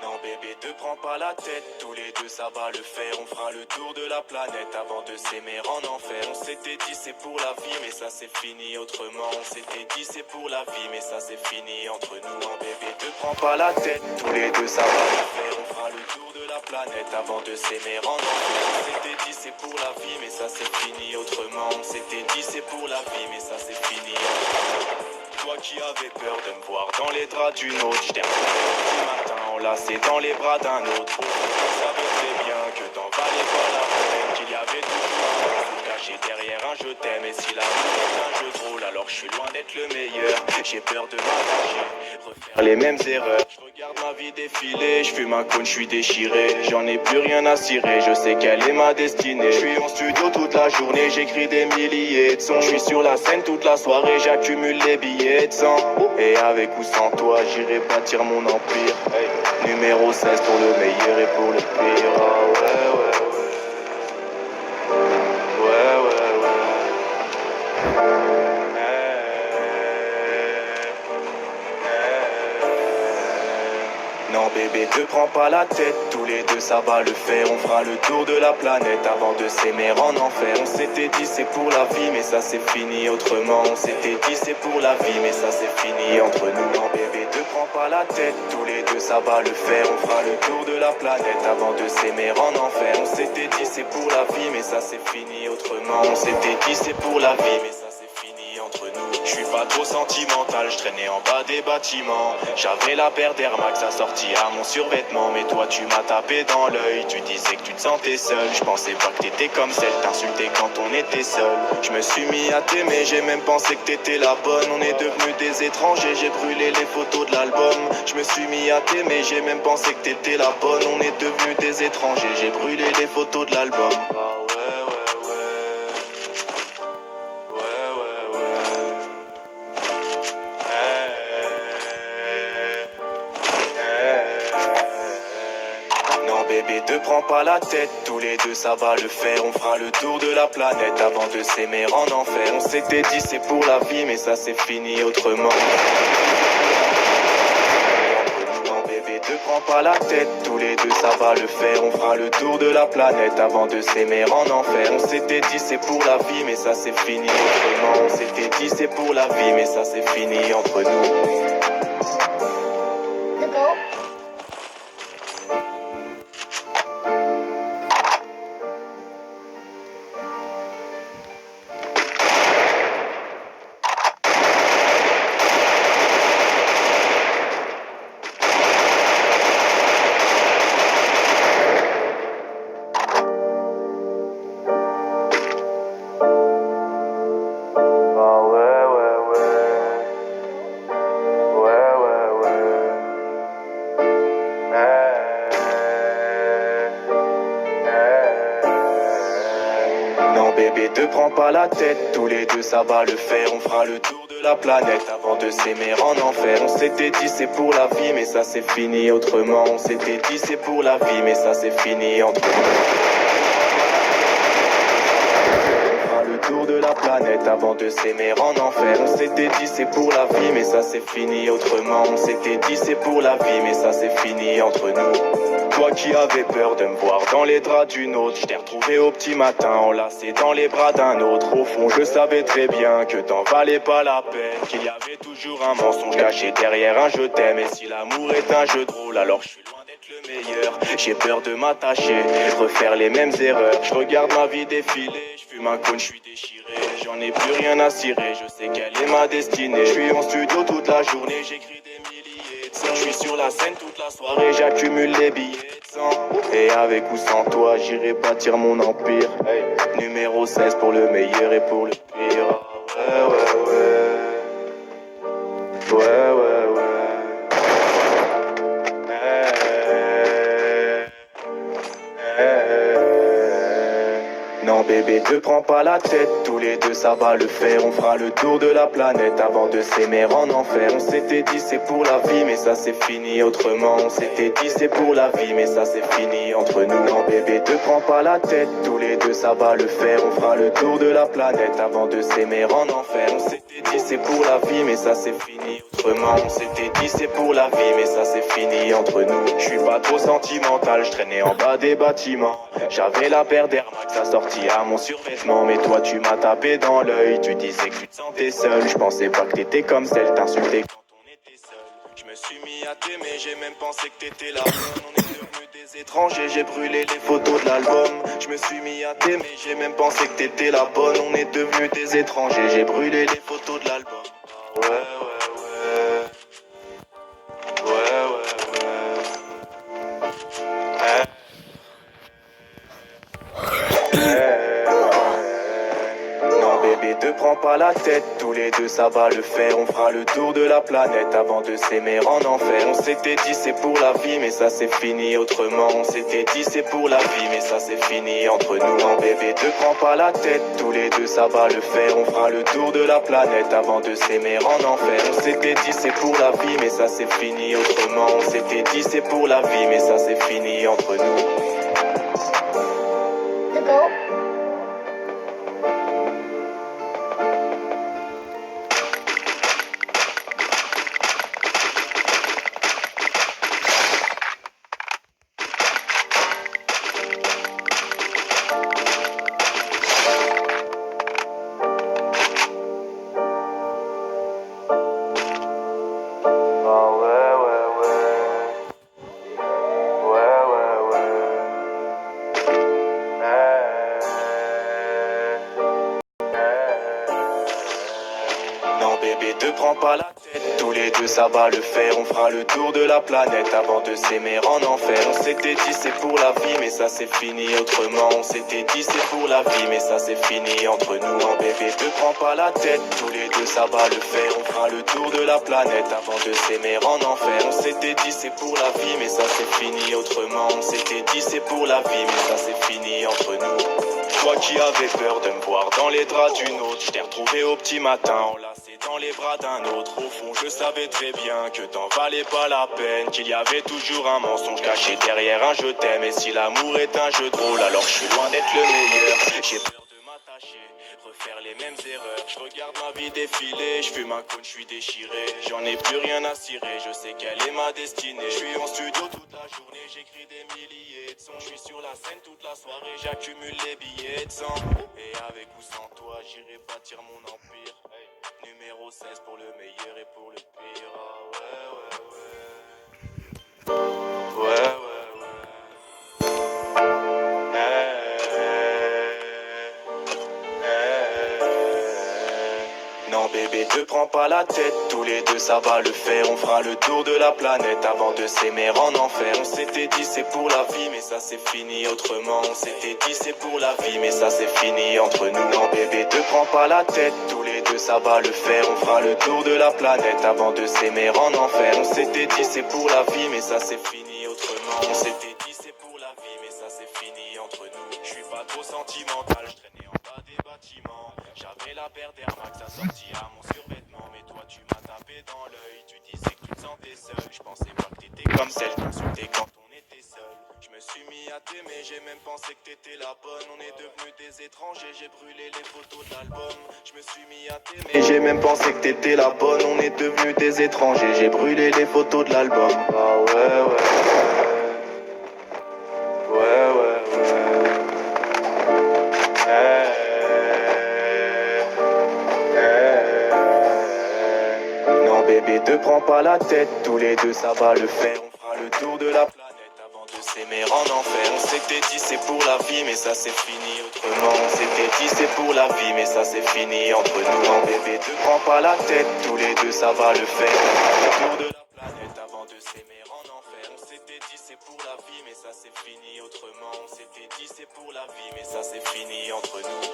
Non bébé, te prends pas la tête, tous les deux ça va le faire. On fera le tour de la planète avant de s'aimer en enfer. On s'était dit c'est pour la vie mais ça c'est fini autrement. On s'était dit c'est pour la vie mais ça c'est fini entre nous. Non bébé, te prends pas la tête, tous les deux ça va le faire. On fera le tour de la planète avant de s'aimer en enfer. On s'était dit c'est pour la vie mais ça c'est fini autrement. On s'était dit c'est pour la vie mais ça c'est fini autrement. Toi qui avais peur de me voir dans les draps d'une autre, je t'ai retrouvé au petit matin enlacé dans les bras d'un autre. Je savais très bien que t'en valais pas la peine, qu'il y avait toujours un mensonge caché derrière un je t'aime. Et si l'amour est un jeu de rôle, alors je suis loin d'être le meilleur. J'ai peur de m'attacher, refaire les mêmes erreurs. Je regarde ma vie défiler, je fume un cône, je suis déchiré. J'en ai plus rien à cirer, je sais quelle est ma destinée. Je suis en studio toute la journée, j'écris des milliers de sons. Je suis sur la scène toute la soirée, j'accumule les billets de sang. Et avec ou sans toi, j'irai bâtir mon empire. Hey. Numéro 16 pour le meilleur et pour le pire. Oh, non bébé, te prends pas la tête, tous les deux ça va le faire. On fera le tour de la planète avant de s'aimer en enfer. On s'était dit c'est pour la vie mais ça c'est fini autrement. On s'était dit c'est pour la vie mais ça c'est fini entre nous. Non bébé, te prends pas la tête, tous les deux ça va le faire. On fera le tour de la planète avant de s'aimer en enfer. On s'était dit c'est pour la vie mais ça c'est fini autrement. On s'était dit c'est pour la vie mais ça c'est fini entre nous. Je suis pas trop sentimental, je traînais en bas des bâtiments. J'avais la paire d'Air Max assortie à mon survêtement. Mais toi tu m'as tapé dans l'œil, tu disais que tu te sentais seul. Je pensais pas que t'étais comme celle, t'insultais quand on était seul. Je me suis mis à t'aimer, j'ai même pensé que t'étais la bonne. On est devenus des étrangers, j'ai brûlé les photos de l'album. Je me suis mis à t'aimer, j'ai même pensé que t'étais la bonne. On est devenus des étrangers, j'ai brûlé les photos de l'album. Non bébé, te prends pas la tête, tous les deux ça va le faire. On fera le tour de la planète avant de s'aimer en enfer. On s'était dit c'est pour la vie mais ça c'est fini autrement. Non bébé, te prends pas la tête, tous les deux ça va le faire. On fera le tour de la planète avant de s'aimer en enfer. On s'était dit c'est pour la vie mais ça c'est fini autrement. On s'était dit c'est pour la vie mais ça c'est fini entre nous. Non bébé, te prends pas la tête, tous les deux ça va le faire. On fera le tour de la planète avant de s'aimer en enfer. On s'était dit c'est pour la vie mais ça c'est fini autrement. On s'était dit c'est pour la vie mais ça c'est fini entre nous. On fera le tour de la planète avant de s'aimer en enfer. On s'était dit c'est pour la vie mais ça c'est fini autrement. On s'était dit c'est pour la vie mais ça c'est fini entre nous. Toi qui avais peur de me voir dans les draps d'une autre, je t'ai retrouvé au petit matin enlacé dans les bras d'un autre. Au fond je savais très bien que t'en valais pas la peine, qu'il y avait toujours un mensonge caché derrière un je t'aime. Et si l'amour est un jeu de rôle, alors je suis loin d'être le meilleur. J'ai peur de m'attacher, refaire les mêmes erreurs. Je regarde ma vie défiler, je fume un cône, je suis déchiré. J'en ai plus rien à cirer, je sais quelle est ma destinée. Je suis en studio toute la journée, j'écris des milliers de sons. Je suis sur la scène toute la soirée, j'accumule les billets de sang. Et avec ou sans toi, j'irai bâtir mon empire. Hey. Numéro 16 pour le meilleur et pour le pire. Non bébé, te prends pas la tête, tous les deux ça va le faire. On fera le tour de la planète avant de s'aimer en enfer. On s'était dit c'est pour la vie, mais ça c'est fini autrement. On s'était dit c'est pour la vie, mais ça c'est fini entre nous. Non bébé, te prends pas la tête, tous les deux ça va le faire. On fera le tour de la planète avant de s'aimer en enfer. On s'était dit c'est pour la vie, mais ça c'est fini autrement. On s'était dit c'est pour la vie, mais ça c'est fini entre nous. Je suis pas trop sentimental, je traînais en bas des bâtiments. J'avais la paire d'Air Max assortie à mon survêtement. Mais toi tu m'as tapé dans l'œil, tu disais que tu te sentais seul. Je pensais pas que t'étais comme celle, t'insultais quand on était seul. Je me suis mis à t'aimer, j'ai même pensé que t'étais la bonne. On est devenus des étrangers, j'ai brûlé les photos de l'album. Je me suis mis à t'aimer, j'ai même pensé que t'étais la bonne. On est devenus des étrangers, j'ai brûlé les photos de l'album. Ouais, ouais, ouais. Ouais, ouais, ouais. Non bébé, te prends pas la tête, tous les deux ça va le faire. On fera le tour de la planète avant de s'aimer en enfer. On s'était dit c'est pour la vie, mais ça c'est fini autrement. On s'était dit c'est pour la vie, mais ça c'est fini entre nous. Non bébé, te prends pas la tête, tous les deux ça va le faire. On fera le tour de la planète avant de s'aimer en enfer. On s'était dit c'est pour la vie, mais ça c'est fini autrement. On s'était dit c'est pour la vie, mais ça c'est fini entre nous. Non bébé, te prends pas la tête, tous les deux ça va le faire. On fera le tour de la planète avant de s'aimer en enfer. On s'était dit c'est pour la vie, mais ça c'est fini autrement. On s'était dit c'est pour la vie, mais ça c'est fini entre nous. Non bébé, te prends pas la tête, tous les deux ça va le faire. On fera le tour de la planète avant de s'aimer en enfer. On s'était dit c'est pour la vie, mais ça c'est fini autrement. On s'était dit c'est pour la vie, mais ça c'est fini entre nous. Toi qui avais peur de me voir dans les draps d'une autre, je t'ai retrouvé au petit matin enlacé dans les bras d'un autre. Au fond je savais très bien que t'en valais pas la peine, qu'il y avait toujours un mensonge caché derrière un je t'aime. Et si l'amour est un jeu de rôle, alors je suis loin d'être le meilleur. J'ai peur de m'attacher, refaire les mêmes erreurs. Je regarde ma vie défiler, je fume un cône, je suis déchiré. J'en ai plus rien à cirer, je sais quelle est ma destinée. Je suis en studio toute la journée, j'écris des milliers de sons. Je suis sur la scène toute la soirée, j'accumule les billets de sang. Et avec ou sans toi, j'irai bâtir mon empire. Numéro 16 pour le meilleur et pour le pire. Ah ouais, ouais, ouais. Ouais, ouais, ouais. Non bébé, te prends pas la tête, tous les deux ça va le faire. On fera le tour de la planète avant de s'aimer en enfer. On s'était dit c'est pour la vie, mais ça c'est fini autrement. On s'était dit c'est pour la vie, mais ça c'est fini entre nous. Non bébé, te prends pas la tête, tous les deux ça va le faire. On fera le tour de la planète avant de s'aimer en enfer. On s'était dit c'est pour la vie, mais ça c'est fini autrement. On s'était dit c'est pour la vie, mais ça c'est fini entre nous. Je suis pas trop sentimental, je traînais en bas des bâtiments. J'avais la paire d'Air Max assortie à mon survêtement. Mais toi tu m'as tapé dans l'œil, tu disais que tu te sentais seul. Je pensais pas que t'étais comme celle t'insultais quand on était seul. Je me suis mis à t'aimer, j'ai même pensé que t'étais la bonne. On est devenus des étrangers, j'ai brûlé les photos de l'album. Je me suis mis à t'aimer, j'ai même pensé que t'étais la bonne. On est devenus des étrangers, j'ai brûlé les photos de l'album. Ah ouais, ouais, ouais. Ouais, ouais, ouais. Non bébé, te prends pas la tête, tous les deux ça va le faire. On fera le tour de la planète avant de s'aimer en enfer. On s'était dit c'est pour la vie, mais ça c'est fini autrement. On s'était dit c'est pour la vie, mais ça c'est fini entre nous. Non bébé, te prends pas la tête, tous les deux ça va le faire. On fera le tour de la planète avant de s'aimer en enfer. On s'était dit c'est pour la vie, mais ça c'est fini autrement. On s'était dit c'est pour la vie, mais ça c'est fini entre nous.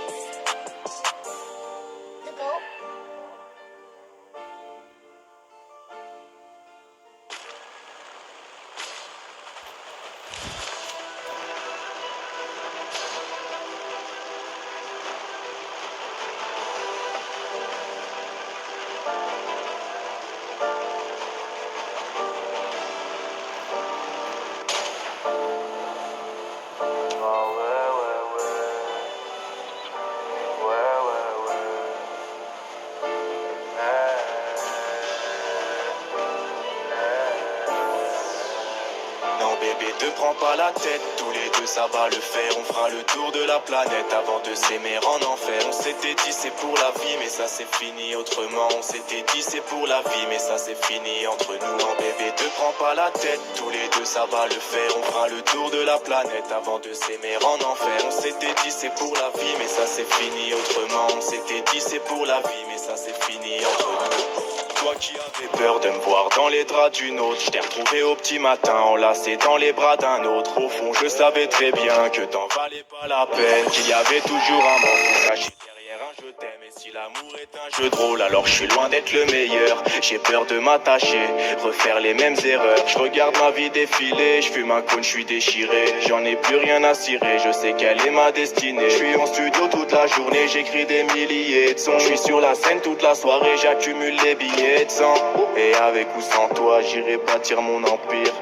bébé, te prends pas la tête, tous les deux ça va le faire. On fera le tour de la planète avant de s'aimer en enfer. On s'était dit c'est pour la vie, mais ça c'est fini autrement. On s'était dit c'est pour la vie, mais ça c'est fini entre nous. Non bébé, te prends pas la tête, tous les deux ça va le faire. On fera le tour de la planète avant de s'aimer en enfer. On s'était dit c'est pour la vie, mais ça c'est fini autrement. On s'était dit c'est pour la vie, mais ça c'est fini entre nous. Toi qui avais peur de me voir dans les draps d'une autre, je t'ai retrouvé au petit matin enlacé dans les bras d'un autre. Au fond je savais très bien que t'en valais pas la peine, qu'il y avait toujours un mensonge caché derrière un je t'aime. Et si l'amour est un jeu de rôle, alors je suis loin d'être le meilleur. J'ai peur de m'attacher, refaire les mêmes erreurs. Je regarde ma vie défiler, je fume un cône, je suis déchiré. J'en ai plus rien à cirer, je sais quelle est ma destinée. Je suis en studio toute la journée, j'écris des milliers de sons. Je suis sur la scène toute la soirée, j'accumule les billets de sang. Et avec ou sans toi, j'irai bâtir mon empire.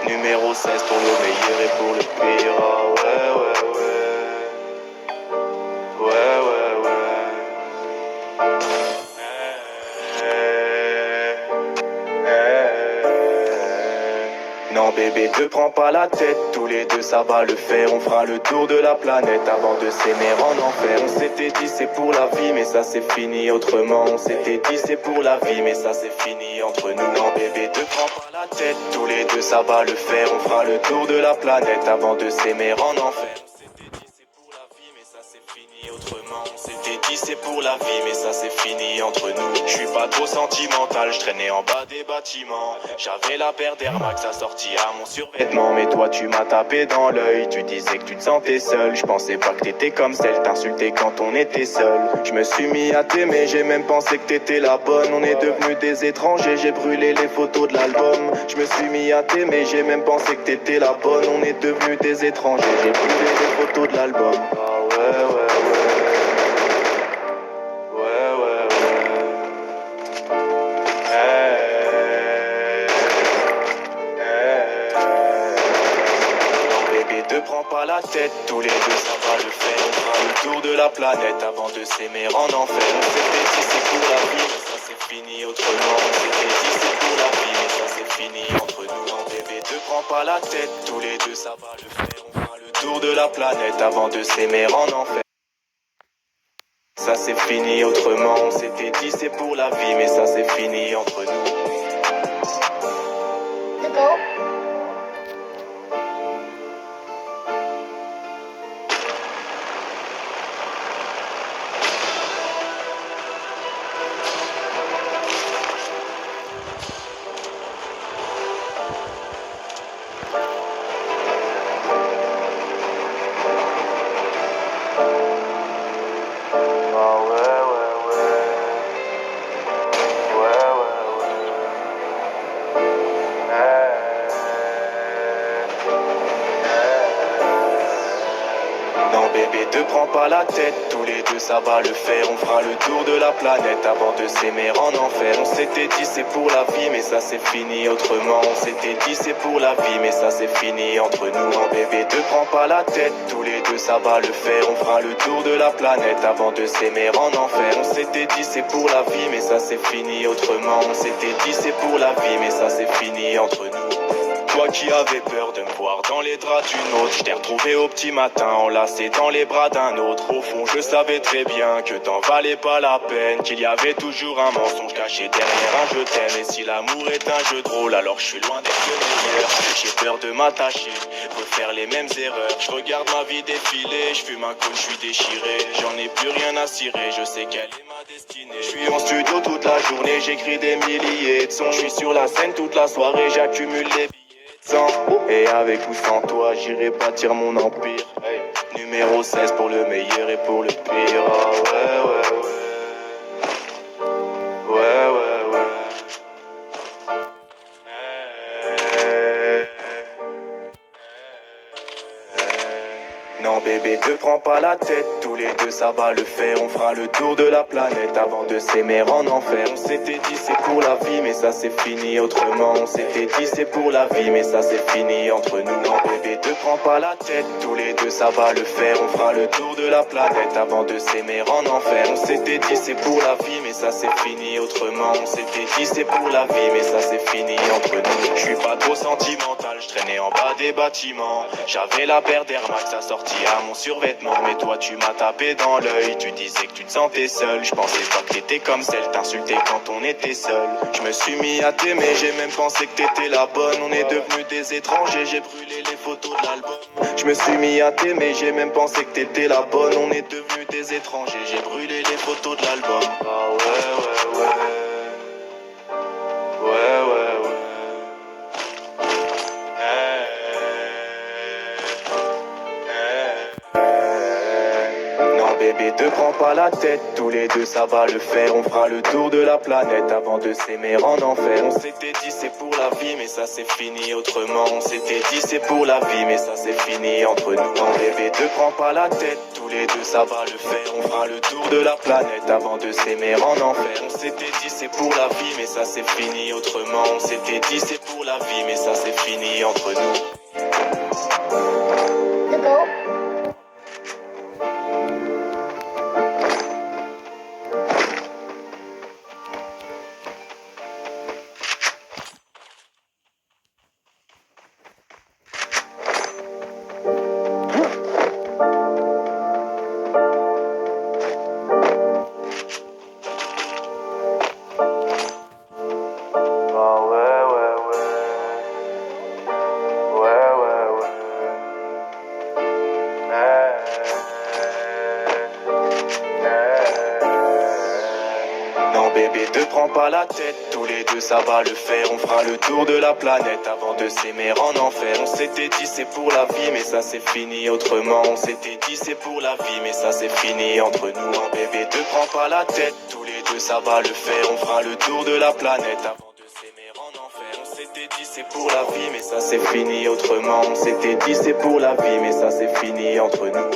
Numéro 16 pour le meilleur et pour le pire. Ah ouais, ouais, ouais. Ouais, ouais, ouais. Non bébé, te prends pas la tête, tous les deux ça va le faire. On fera le tour de la planète avant de s'aimer en enfer. On s'était dit c'est pour la vie, mais ça c'est fini autrement. On s'était dit c'est pour la vie, mais ça c'est fini entre nous. Non bébé, te prends pas la tête, tous les deux ça va le faire. On fera le tour de la planète avant de s'aimer en enfer. On s'était dit c'est pour la vie, mais ça c'est fini entre nous. Je suis pas trop sentimental, je traînais en bas des bâtiments. J'avais la paire d'Air Max assortie à mon survêtement. Mais toi tu m'as tapé dans l'œil, tu disais que tu te sentais seul. Je pensais pas que t'étais comme celle, t'insultais quand on était seul. Je me suis mis à t'aimer, j'ai même pensé que t'étais la bonne. On est devenus des étrangers, j'ai brûlé les photos de l'album. Je me suis mis à t'aimer, j'ai même pensé que t'étais la bonne. On est devenus des étrangers, j'ai brûlé les photos de l'album. Ah ouais, ouais, ouais. Te prends pas la tête, tous les deux ça va le faire. On fera le tour de la planète avant de s'aimer en enfer. On s'était dit c'est pour la vie, mais ça c'est fini autrement. On s'était dit c'est pour la vie, mais ça c'est fini entre nous. Non bébé, te prends pas la tête, tous les deux ça va le faire. On fera le tour de la planète avant de s'aimer en enfer. Ça c'est fini autrement. On s'était dit c'est pour la vie, mais ça c'est fini entre nous. Bébé, te prends pas la tête, tous les deux ça va le faire. On fera le tour de la planète avant de s'aimer en enfer. On s'était dit c'est pour la vie, mais ça c'est fini autrement. On s'était dit c'est pour la vie, mais ça c'est fini entre nous. Non bébé, te prends pas la tête, tous les deux ça va le faire. On fera le tour de la planète avant de s'aimer en enfer. On s'était dit c'est pour la vie, mais ça c'est fini autrement. On s'était dit c'est pour la vie, mais ça c'est fini entre nous. Toi qui avais peur de me voir dans les draps d'une autre, je t'ai retrouvé au petit matin enlacé dans les bras d'un autre. Au fond je savais très bien que t'en valais pas la peine, qu'il y avait toujours un mensonge caché derrière un je t'aime. Et si l'amour est un jeu de rôle, alors je suis loin d'être le meilleur. J'ai peur de m'attacher, refaire les mêmes erreurs. Je regarde ma vie défiler, je fume un cône, je suis déchiré. J'en ai plus rien à cirer, je sais quelle est ma destinée. Je suis en studio toute la journée, j'écris des milliers de sons. Je suis sur la scène toute la soirée, j'accumule les et avec ou sans toi, j'irai bâtir mon empire. Numéro 16 pour le meilleur et pour le pire. Ah ouais, ouais, ouais. Ouais, ouais, ouais. Non Non bébé, te prends pas la tête, tous les deux ça va le faire. On fera le tour de la planète avant de s'aimer en enfer. On s'était dit c'est pour la vie mais ça c'est fini autrement. On s'était dit c'est pour la vie mais ça c'est fini entre nous. Non bébé, te prends pas la tête, tous les deux ça va le faire. On fera le tour de la planète avant de s'aimer en enfer. On s'était dit c'est pour la vie mais ça c'est fini autrement. On s'était dit c'est pour la vie mais ça c'est fini entre nous. Je suis pas trop sentimental, je traînais en bas des bâtiments. J'avais la paire d'Air Max assortie à mon survêtement. Mais toi tu m'as tapé dans l'œil, tu disais que tu te sentais seul. Je pensais pas que t'étais comme celle, t'insultais quand on était seul. Je me suis mis à t'aimer, j'ai même pensé que t'étais la bonne. On est devenus des étrangers, j'ai brûlé les photos de l'album. Je me suis mis à t'aimer, j'ai même pensé que t'étais la bonne. On est devenus des étrangers, j'ai brûlé les photos de l'album. Ah ouais. Non bébé, te prends pas la tête, tous les deux ça va le faire. On fera le tour de la planète avant de s'aimer en enfer. On s'était dit c'est pour la vie mais ça c'est fini autrement. On s'était dit c'est pour la vie mais ça c'est fini entre nous. Non bébé, te prends pas la tête, tous les deux ça va le faire. On fera le tour de la planète avant de s'aimer en enfer. On s'était dit c'est pour la vie mais ça c'est fini autrement. On s'était dit c'est pour la vie mais ça c'est fini entre nous. Non bébé, te prends pas la tête, tous les deux ça va le faire. On fera le tour de la planète avant de s'aimer en enfer. On s'était dit c'est pour la vie mais ça c'est fini autrement. On s'était dit c'est pour la vie mais ça c'est fini entre nous. Non bébé, te prends pas la tête, tous les deux ça va le faire. On fera le tour de la planète avant de s'aimer en enfer. On s'était dit c'est pour la vie mais ça c'est fini autrement. On s'était dit c'est pour la vie mais ça c'est fini entre nous.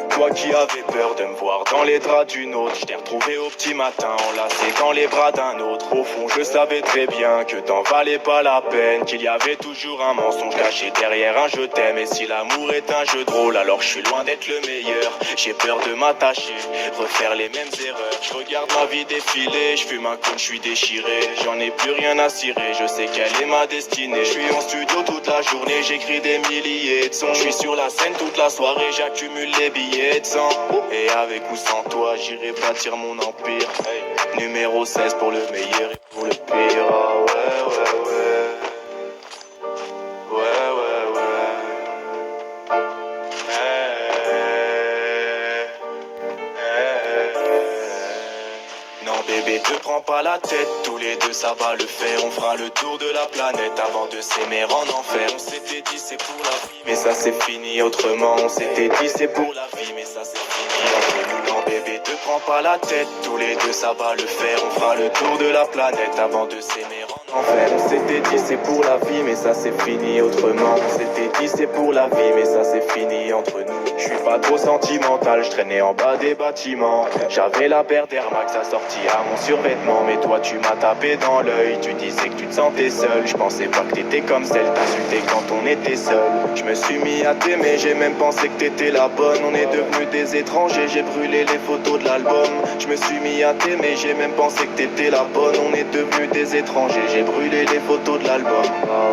Toi qui avais peur de me voir dans les draps d'une autre, je t'ai retrouvé au petit matin enlacé dans les bras d'un autre. Au fond je savais très bien que t'en valais pas la peine, qu'il y avait toujours un mensonge caché derrière un je t'aime. Et si l'amour est un jeu de rôle, alors je suis loin d'être le meilleur. J'ai peur de m'attacher, refaire les mêmes erreurs. Je regarde ma vie défiler, je fume un coup, je suis déchiré. J'en ai plus rien à cirer, je sais quelle est ma destinée. Je suis en studio toute la journée, j'écris des milliers de sons. Je suis sur la scène toute la soirée, j'accumule les billets. Et avec ou sans toi, j'irai bâtir mon empire. Numéro 16 pour le meilleur et pour le pire. Oh, Non bébé, te prends pas la tête, tous les deux ça va le faire. On fera le tour de la planète avant de s'aimer en enfer. On s'était dit c'est pour la vie mais ça c'est fini autrement. On s'était dit c'est pour la vie mais ça c'est fini entre nous. Non bébé, te prends pas la tête, tous les deux ça va le faire. On fera le tour de la planète avant de s'aimer en enfer. On s'était dit c'est pour la vie mais ça c'est fini autrement. On s'était dit c'est pour la vie mais ça c'est fini entre nous. Je suis pas trop sentimental, je traînais en bas des bâtiments. J'avais la paire d'Air Max assortie à mon survêtement. Mais toi tu m'as tapé dans l'œil, tu disais que tu te sentais seul. Je pensais pas que t'étais comme celle, t'insultais quand on était seul. Je me suis mis à t'aimer, j'ai même pensé que t'étais la bonne. On est devenus des étrangers, j'ai brûlé les photos de l'album. Je me suis mis à t'aimer, j'ai même pensé que t'étais la bonne. On est devenus des étrangers, j'ai brûlé les photos de l'album. Ah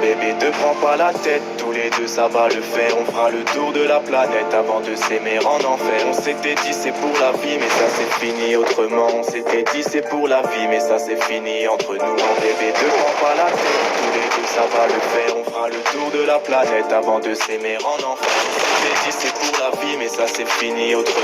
bébé, te prends pas la tête, tous les deux ça va le faire. On fera le tour de la planète avant de s'aimer en enfer. On s'était dit c'est pour la vie mais ça c'est fini autrement. On s'était dit c'est pour la vie mais ça c'est fini entre nous. Non bébé, te prends pas la tête, tous les deux ça va le faire. On fera le tour de la planète avant de s'aimer en enfer. On s'était dit c'est pour la vie mais ça c'est fini autrement.